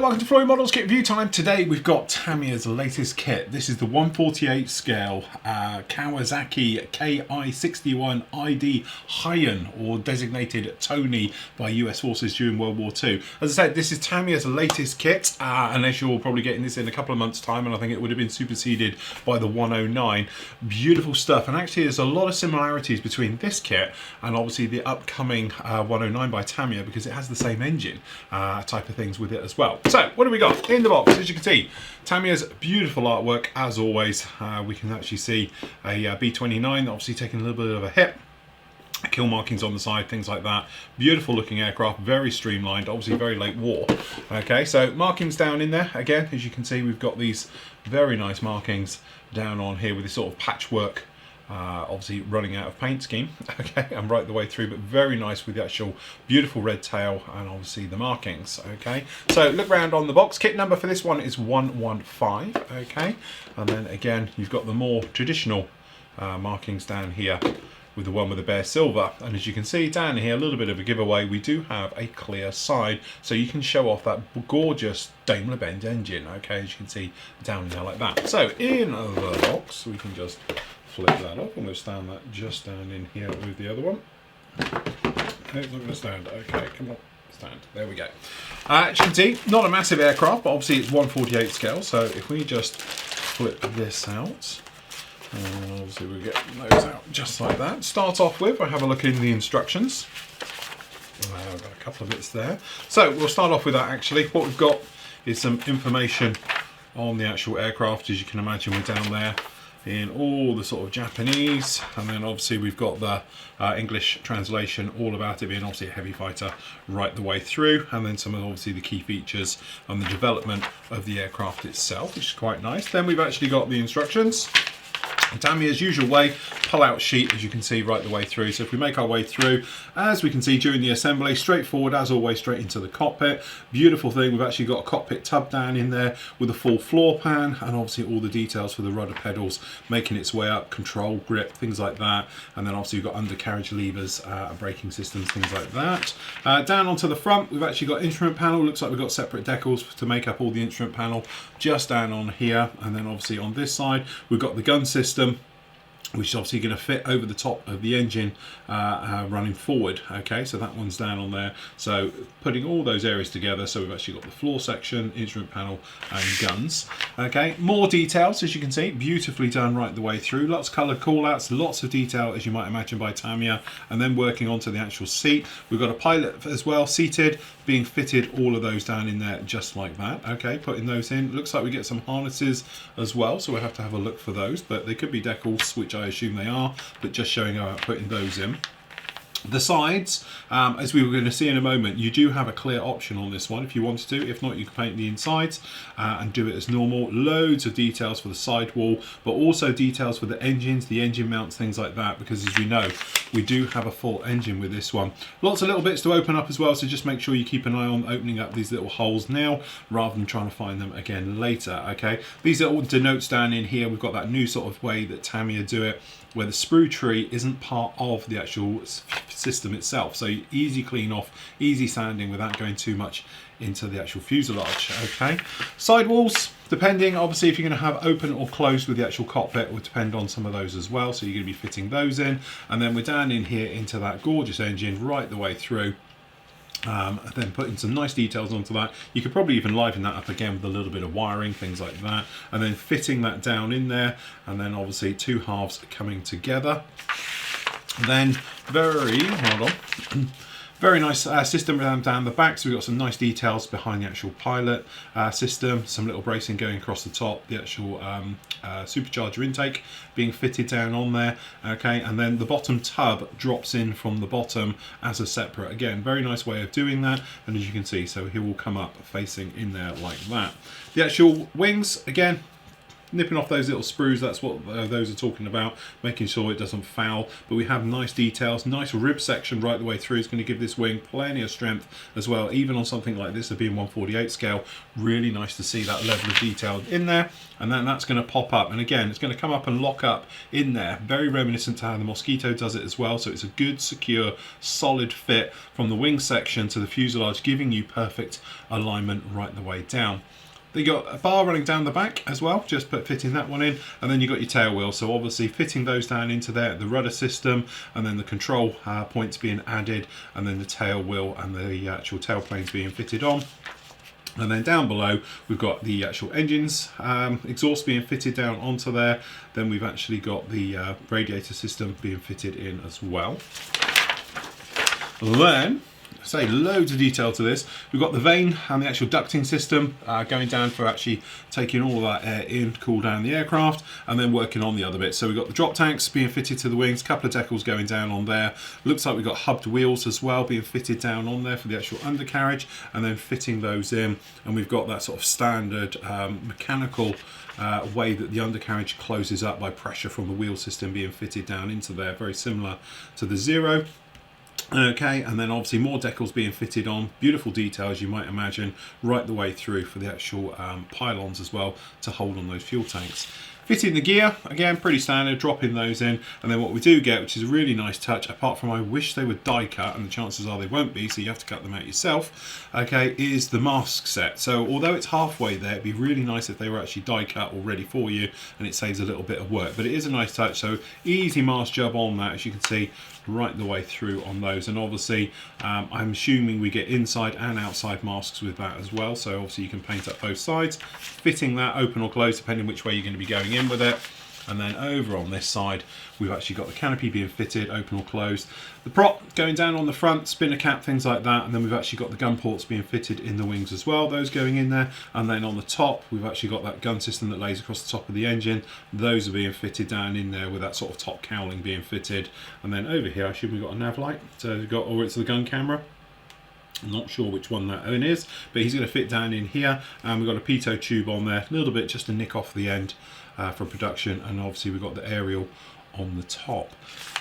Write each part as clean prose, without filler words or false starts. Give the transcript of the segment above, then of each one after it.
welcome to Floyd Models Kit Review Time. Today we've got Tamiya's latest kit. This is the 1/48 scale Kawasaki Ki-61-Id HIEN, or designated Tony by US forces during World War II. As I said, this is Tamiya's latest kit, unless you're probably getting this in a couple of months' time, and I think it would have been superseded by the 109. Beautiful stuff, and actually there's a lot of similarities between this kit and obviously the upcoming 109 by Tamiya, because it has the same engine type of things with it as well. So what do we got in the box? As you can see, Tamiya's beautiful artwork as always. We can actually see a B-29 obviously taking a little bit of a hit, kill markings on the side, things like that. Beautiful looking aircraft, very streamlined, obviously very late war. Okay, so markings down in there again. As you can see, we've got these very nice markings down on here with this sort of patchwork, obviously running out of paint scheme, okay, and right the way through, but very nice with the actual beautiful red tail and obviously the markings. Okay, so look round on the box. Kit number for this one is 115. Okay, and then again you've got the more traditional markings down here with the one with the bare silver, and as you can see down here, a little bit of a giveaway, we do have a clear side, so you can show off that gorgeous Daimler-Benz engine. Okay, as you can see down there like that. So in the box we can just flip that up, and we'll stand that just down in here with the other one. No, it's not going to stand. Okay, come on, stand. There we go. As you can see, not a massive aircraft, but obviously it's 1/48 scale. So if we just flip this out, and obviously we get those out just like that. Start off with, we'll have a look in the instructions. I've got a couple of bits there. So we'll start off with that actually. What we've got is some information on the actual aircraft. As you can imagine, we're down there in all the sort of Japanese, and then obviously we've got the English translation, all about it being obviously a heavy fighter right the way through, and then some of obviously the key features and the development of the aircraft itself, which is quite nice. Then we've actually got the instructions. Tamiya's usual way, pull-out sheet, as you can see right the way through. So if we make our way through, as we can see during the assembly, straightforward as always, straight into the cockpit. Beautiful thing, we've actually got a cockpit tub down in there with a full floor pan, and obviously all the details for the rudder pedals making its way up, control, grip, things like that. And then obviously we've got undercarriage levers, braking systems, things like that. Down onto the front, we've actually got instrument panel. Looks like we've got separate decals to make up all the instrument panel just down on here. And then obviously on this side, we've got the gun system, which is obviously going to fit over the top of the engine running forward. Okay, so that one's down on there. So putting all those areas together, so we've actually got the floor section, instrument panel and guns. Okay, more details, as you can see, beautifully done right the way through. Lots of coloured call-outs, lots of detail, as you might imagine, by Tamiya. And then working onto the actual seat, we've got a pilot as well, seated, being fitted, all of those down in there just like that. Okay, putting those in. Looks like we get some harnesses as well, so we'll have to have a look for those, but they could be decals, which I assume they are, but just showing how putting those in. The sides, as we were going to see in a moment, you do have a clear option on this one if you wanted to. If not, you can paint the insides and do it as normal. Loads of details for the sidewall, but also details for the engines, the engine mounts, things like that, because as we know, we do have a full engine with this one. Lots of little bits to open up as well, so just make sure you keep an eye on opening up these little holes now rather than trying to find them again later. Okay, these are all denotes down in here. We've got that new sort of way that Tamiya do it, where the sprue tree isn't part of the actual system itself, so easy clean off, easy sanding without going too much into the actual fuselage. Okay, sidewalls, depending obviously if you're going to have open or closed with the actual cockpit, will depend on some of those as well, so you're going to be fitting those in. And then we're down in here into that gorgeous engine right the way through. Then putting some nice details onto that. You could probably even liven that up again with a little bit of wiring, things like that, and then fitting that down in there, and then obviously two halves coming together. Then very nice system down the back, so we've got some nice details behind the actual pilot system, some little bracing going across the top, the actual supercharger intake being fitted down on there. Okay, and then the bottom tub drops in from the bottom as a separate, again, very nice way of doing that. And as you can see, so he will come up facing in there like that. The actual wings, again, nipping off those little sprues, that's what those are talking about, making sure it doesn't foul. But we have nice details, nice rib section right the way through. It's going to give this wing plenty of strength as well, even on something like this, a being 148 scale. Really nice to see that level of detail in there. And then that's going to pop up, and again it's going to come up and lock up in there, very reminiscent to how the Mosquito does it as well. So it's a good, secure, solid fit from the wing section to the fuselage, giving you perfect alignment right the way down. They got a bar running down the back as well, just fitting that one in, and then you got your tail wheel. So obviously fitting those down into there, the rudder system, and then the control points being added, and then the tail wheel and the actual tail planes being fitted on. And then down below we've got the actual engines exhaust being fitted down onto there. Then we've actually got the radiator system being fitted in as well. Then, say loads of detail to this. We've got the vane and the actual ducting system going down for actually taking all of that air in to cool down the aircraft, and then working on the other bits. So we've got the drop tanks being fitted to the wings, a couple of decals going down on there. Looks like we've got hubbed wheels as well being fitted down on there for the actual undercarriage, and then fitting those in. And we've got that sort of standard mechanical way that the undercarriage closes up by pressure from the wheel system being fitted down into there, very similar to the Zero. Okay, and then obviously more decals being fitted on, beautiful details you might imagine right the way through for the actual pylons as well to hold on those fuel tanks. Fitting the gear, again pretty standard, dropping those in, and then what we do get, which is a really nice touch, apart from I wish they would die cut, and the chances are they won't be, so you have to cut them out yourself, okay, is the mask set. So although it's halfway there, it'd be really nice if they were actually die cut already for you, and it saves a little bit of work, but it is a nice touch. So easy mask job on that, as you can see, right the way through on those. And obviously I'm assuming we get inside and outside masks with that as well, so obviously you can paint up both sides, fitting that open or closed depending which way you're going to be going in with it. And then over on this side we've actually got the canopy being fitted, open or closed, the prop going down on the front, spinner cap, things like that, and then we've actually got the gun ports being fitted in the wings as well, those going in there. And then on the top we've actually got that gun system that lays across the top of the engine, those are being fitted down in there with that sort of top cowling being fitted. And then over here I assume we've got a nav light, so we've got, or it's the gun camera, I'm not sure which one that is, but he's going to fit down in here. And we've got a pitot tube on there, a little bit just to nick off the end for production, and obviously we've got the aerial on the top.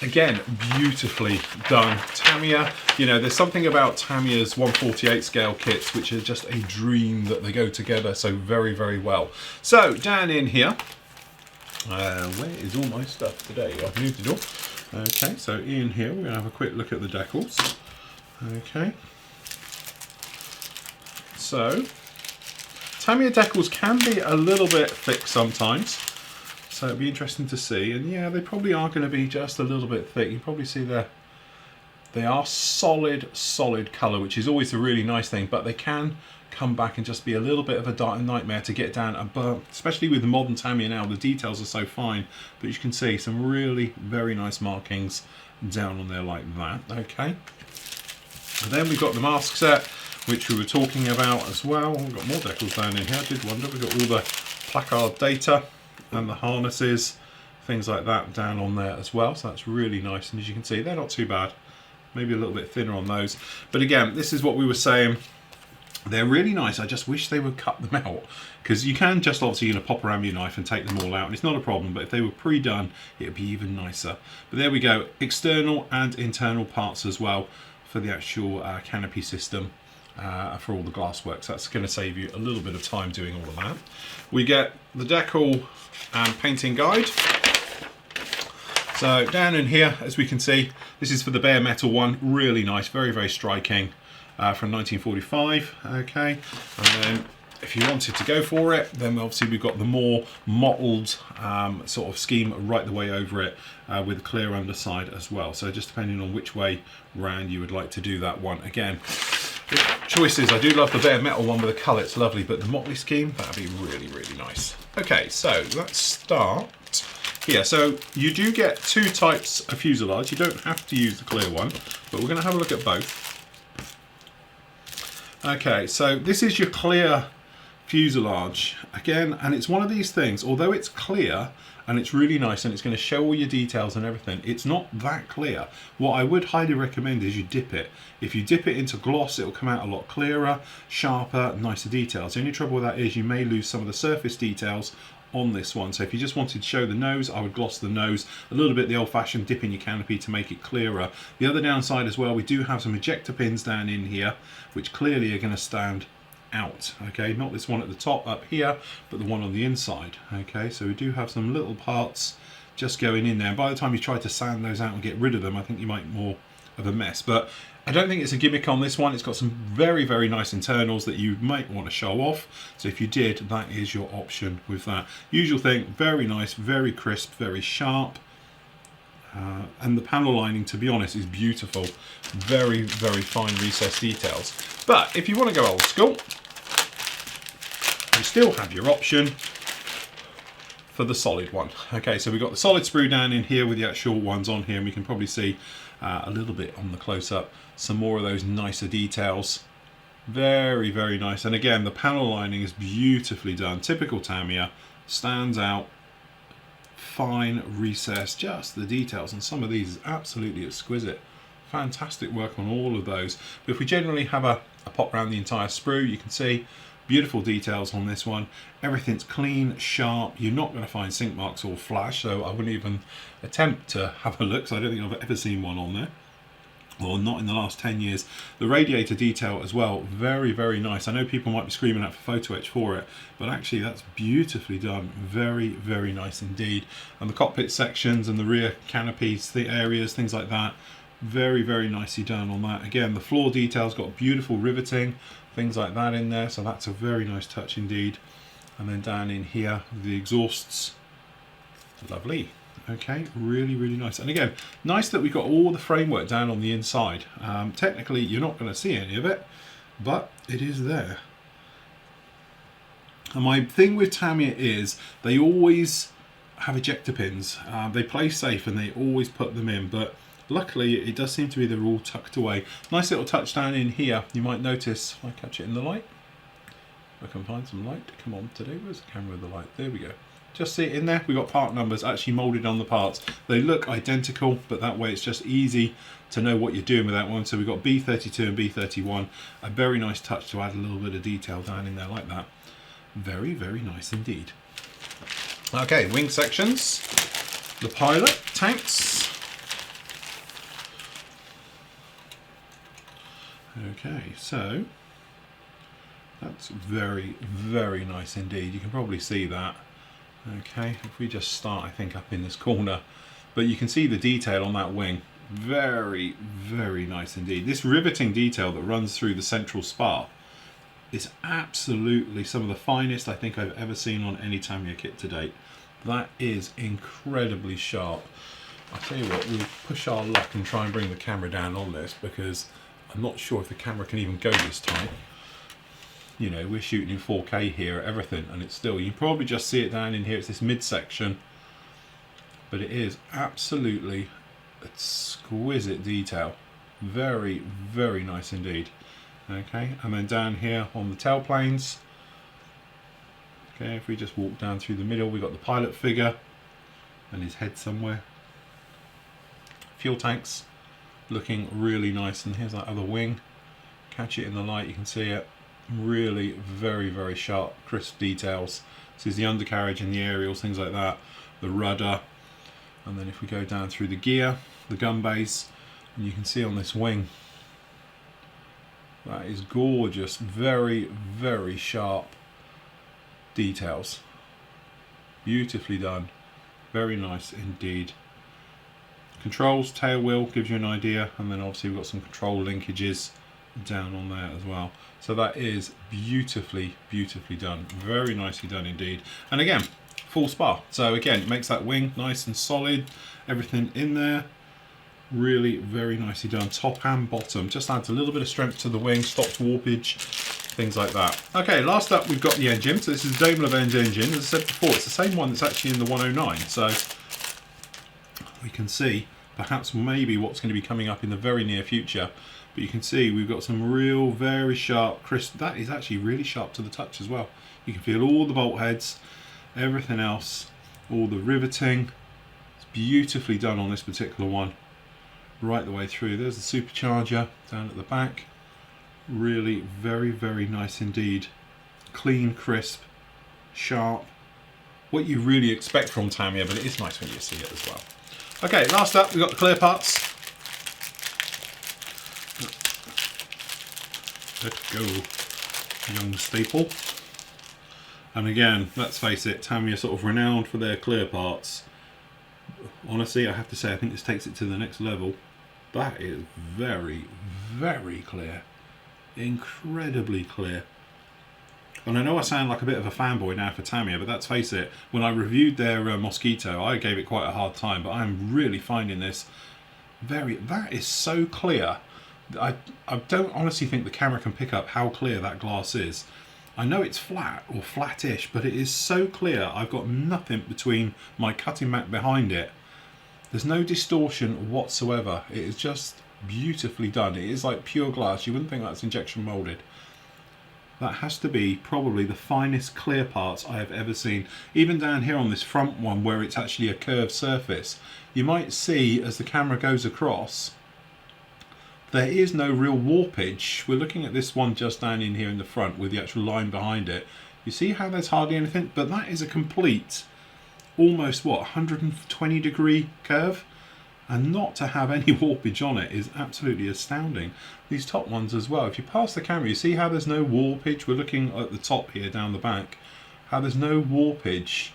Again, beautifully done. Tamiya, you know, there's something about Tamiya's 148 scale kits which are just a dream that they go together so very, very well. So down in here, where is all my stuff today? I've moved it all. Okay, so in here we're going to have a quick look at the decals. Okay. So, Tamiya decals can be a little bit thick sometimes, so it'll be interesting to see. And yeah, they probably are going to be just a little bit thick. You can probably see they are solid colour, which is always a really nice thing, but they can come back and just be a little bit of a nightmare to get down. But especially with the modern Tamiya now, the details are so fine, but you can see some really very nice markings down on there like that. Okay, and then we've got the mask set, which we were talking about as well. We've got more decals down in here, I did wonder. We've got all the placard data and the harnesses, things like that down on there as well, so that's really nice. And as you can see, they're not too bad, maybe a little bit thinner on those, but again, this is what we were saying, they're really nice. I just wish they would cut them out, because you can just obviously, you know, pop around your knife and take them all out, and it's not a problem, but if they were pre-done it would be even nicer. But there we go, external and internal parts as well for the actual canopy system. For all the glass works, that's going to save you a little bit of time doing all of that. We get the decal and painting guide. So down in here, as we can see, this is for the bare metal one, really nice, very, very striking, from 1945. Okay, and then if you wanted to go for it, then obviously we've got the more mottled sort of scheme right the way over it, with a clear underside as well. So just depending on which way round you would like to do that one. Again, choices. I do love the bare metal one with the colour, it's lovely, but the motley scheme, that'd be really, really nice. Okay, so let's start here. So you do get two types of fuselage. You don't have to use the clear one, but we're going to have a look at both. Okay, so this is your clear fuselage again, and it's one of these things, although it's clear and it's really nice, and it's going to show all your details and everything. It's not that clear. What I would highly recommend is you dip it. If you dip it into gloss, it'll come out a lot clearer, sharper, nicer details. The only trouble with that is you may lose some of the surface details on this one. So if you just wanted to show the nose, I would gloss the nose a little bit the old-fashioned dip in your canopy to make it clearer. The other downside as well, we do have some ejector pins down in here which clearly are going to stand out. Okay, not this one at the top up here, but the one on the inside. Okay, so we do have some little parts just going in there, and by the time you try to sand those out and get rid of them, I think you might more of a mess. But I don't think it's a gimmick on this one. It's got some very, very nice internals that you might want to show off. So if you did, that is your option with that. Usual thing, very nice, very crisp, very sharp. And the panel lining, to be honest, is beautiful. Very, very fine recessed details. But if you want to go old school, you still have your option for the solid one. Okay, so we've got the solid sprue down in here with the actual ones on here, and we can probably see a little bit on the close-up some more of those nicer details. Very, very nice. And again, the panel lining is beautifully done. Typical Tamiya, stands out, fine recess, just the details on some of these is absolutely exquisite. Fantastic work on all of those. But if we generally have a pop around the entire sprue, you can see beautiful details on this one. Everything's clean, sharp. You're not going to find sink marks or flash, so I wouldn't even attempt to have a look, so I don't think I've ever seen one on there, or not in the last 10 years. The radiator detail as well, very, very nice. I know people might be screaming out for photo etch for it, but actually that's beautifully done. Very, very nice indeed. And the cockpit sections and the rear canopies, the areas, things like that, very, very nicely done on that. Again, the floor details got beautiful riveting, things like that in there, so that's a very nice touch indeed. And then down in here, the exhausts, lovely. Okay, really, really nice. And again, nice that we've got all the framework down on the inside. Technically, you're not going to see any of it, but it is there. And my thing with Tamiya is they always have ejector pins. They play safe and they always put them in, but luckily it does seem to be they're all tucked away. Nice little touch down in here. You might notice, if I catch it in the light, I can find some light. Come on today, where's the camera with the light? There we go. Just see it in there. We've got part numbers actually moulded on the parts. They look identical, but that way it's just easy to know what you're doing with that one. So we've got B32 and B31. A very nice touch to add a little bit of detail down in there like that. Very, very nice indeed. Okay, wing sections. The pilot tanks. Okay, so that's very, very nice indeed. You can probably see that. Okay, if we just start, I think, up in this corner, but you can see the detail on that wing. Very, very nice indeed. This riveting detail that runs through the central spar is absolutely some of the finest I think I've ever seen on any Tamiya kit to date. That is incredibly sharp. I'll tell you what, we'll push our luck and try and bring the camera down on this, because I'm not sure if the camera can even go this tight. You know, we're shooting in 4K here at everything, and it's still, you can probably just see it down in here. It's this midsection, but it is absolutely exquisite detail. Very, very nice indeed. Okay, and then down here on the tail planes, okay, if we just walk down through the middle, we've got the pilot figure and his head somewhere. Fuel tanks looking really nice, and here's that other wing. Catch it in the light, you can see it. Really very, very sharp, crisp details. This is the undercarriage and the aerials, things like that. The rudder, and then if we go down through the gear, the gun base, and you can see on this wing, that is gorgeous. Very, very sharp details. Beautifully done. Very nice indeed. Controls, tail wheel gives you an idea, and then obviously we've got some control linkages down on there as well. So that is beautifully, beautifully done. Very nicely done indeed. And again, full spar. So again, it makes that wing nice and solid. Everything in there, really very nicely done. Top and bottom. Just adds a little bit of strength to the wing, stops warpage, things like that. Okay, last up we've got the engine. So this is the Daimler-Benz engine. As I said before, it's the same one that's actually in the 109. So we can see perhaps maybe what's going to be coming up in the very near future. But you can see we've got some real, very sharp, crisp. That is actually really sharp to the touch as well. You can feel all the bolt heads, everything else all the riveting. It's beautifully done on this particular one, right the way through. There's the supercharger down at the back. Really very, very nice indeed. Clean, crisp, sharp. What you really expect from Tamiya, but it is nice when you see it as well. Okay, last up, we've got the clear parts. Let's go, young staple. And again, let's face it, Tamiya sort of renowned for their clear parts. Honestly, I have to say, I think this takes it to the next level. That is very, very clear. Incredibly clear. And I know I sound like a bit of a fanboy now for Tamiya, but let's face it, when I reviewed their Mosquito, I gave it quite a hard time, but I'm really finding this that is so clear. I don't honestly think the camera can pick up how clear that glass is. I know it's flat or flattish, but it is so clear. I've got nothing between my cutting mat behind it. There's no distortion whatsoever. It is just beautifully done. It is like pure glass. You wouldn't think that's injection molded. That has to be probably the finest clear parts I have ever seen. Even down here on this front one where it's actually a curved surface, you might see as the camera goes across, there is no real warpage. We're looking at this one just down in here in the front with the actual line behind it. You see how there's hardly anything? But that is a complete, almost what, 120 degree curve? And not to have any warpage on it is absolutely astounding. These top ones as well, if you pass the camera, you see how there's no warpage? We're looking at the top here down the back. How there's no warpage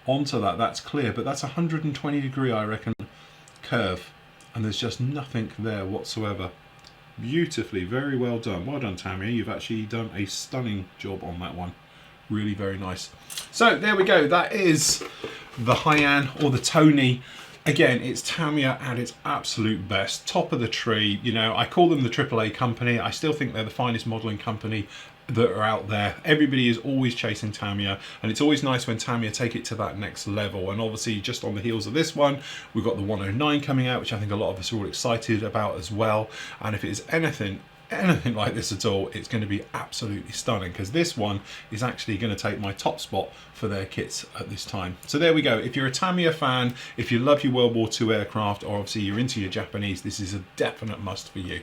onto that, that's clear. But that's 120 degree, I reckon, curve. And there's just nothing there whatsoever. Beautifully, very well done. Well done, Tamiya. You've actually done a stunning job on that one. Really very nice. So there we go. That is the HIEN or the Tony. Again, it's Tamiya at its absolute best, top of the tree. You know, I call them the AAA company. I still think they're the finest modelling company that are out there. Everybody is always chasing Tamiya, and it's always nice when Tamiya take it to that next level. And obviously, just on the heels of this one, we've got the 109 coming out, which I think a lot of us are all excited about as well. And if it is anything like this at all, it's going to be absolutely stunning, because this one is actually going to take my top spot for their kits at this time. So there we go. If you're a Tamiya fan, if you love your World War II aircraft, or obviously you're into your Japanese, this is a definite must for you.